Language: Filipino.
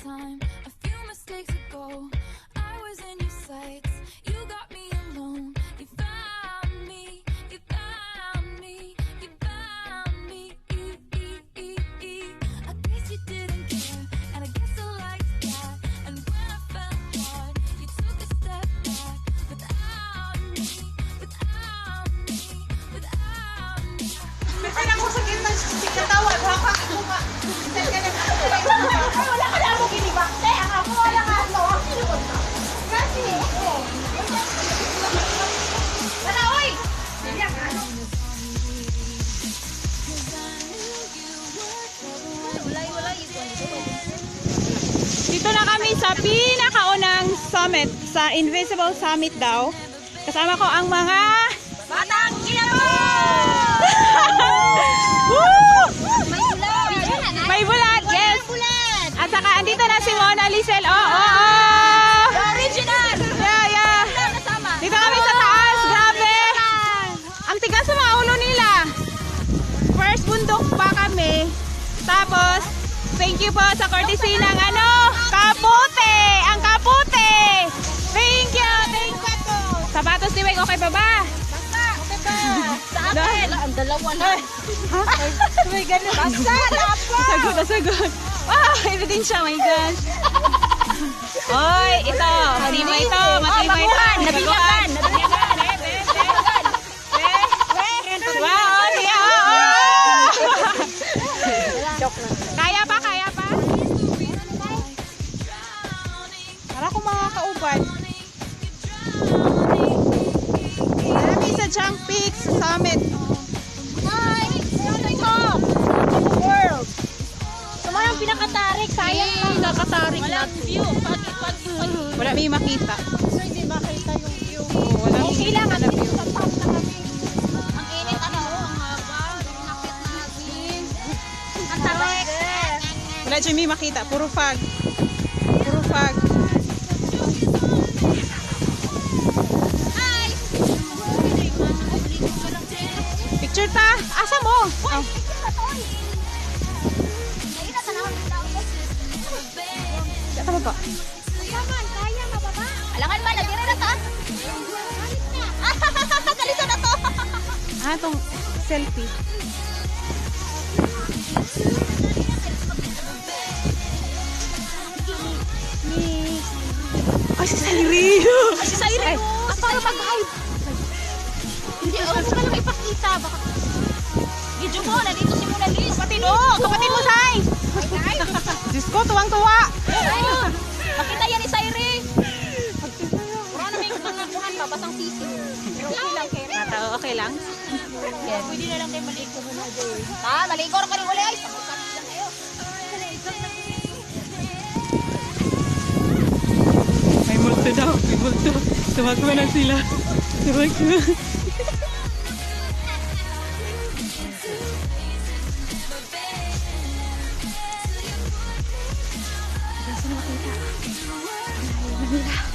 time. A few mistakes ago, I was in your sights. You got me alone. You found me. You found me. You found me. I guess you didn't care, and I guess I liked that. And when I fell hard, you took a step back. Without me, without me, without me. Wala ka na mo ginibak. Ang ako wala ka ito. Ang sinukod ka. Kasi ako. Wala, oy! Biyak, ano? Dito na kami sa pinakaunang summit, sa Invisible Summit daw. Kasama ko ang mga Batang Quiapo! may bulat, yes. At saka andito na si Mona Lisel. Oo. Original! Yeah. Dito kami sa taas, grabe. Ang tigas sa mga ulo nila. First bundok pa kami. Tapos, thank you po sa courtesy ng kapute. Ang kapute. Thank you. Sapatos ni Weng, okay pa ba? Sa akin! Ang dalawa na. May ganun. Basta! Dapat! Sagot. Wow, ebidensya, my gosh. Oy, ito. Matibay ito. Baguhan! Nabinyagan! Wow, siya. Kaya pa? Para kung mga kaubad. Kami sa Junk Peaks Summit. Hi! Ano ito? World! Sumayang pinakatarik. Sayang lang. Nakatarik na. View. Pag. Wala may makita. So, hindi makita yung view. Wala Okay lang. na view. Sa top na kami. Ang init ang haba. Nakit natin. Ang tarik. Wala dyan may makita. Puro fog. Hi! Picture ta. Asa mo? Oh. Ito ba? Kaya mababa. Alangan ba? Nadira na ta? Kalisa na to. Itong selfie. Ay, si Sairi. Si Sairi. Para mag-hype. Hindi, ako ka lang ipakita. Baka... Video mo, nandito si Mona Lisa. Kapatid mo, Sai. Diyos ko, tuwang-tuwa. Makita yan ni Sairi. Puro na may mga kuhan pa, basang sisi. Pero okay lang, Kera. Okay lang. Pwede na lang kayo maligo muna doon. Maligo ka rin wala. Pagkakas lang kayo. May multo daw. Tumakbo na sila. Manila.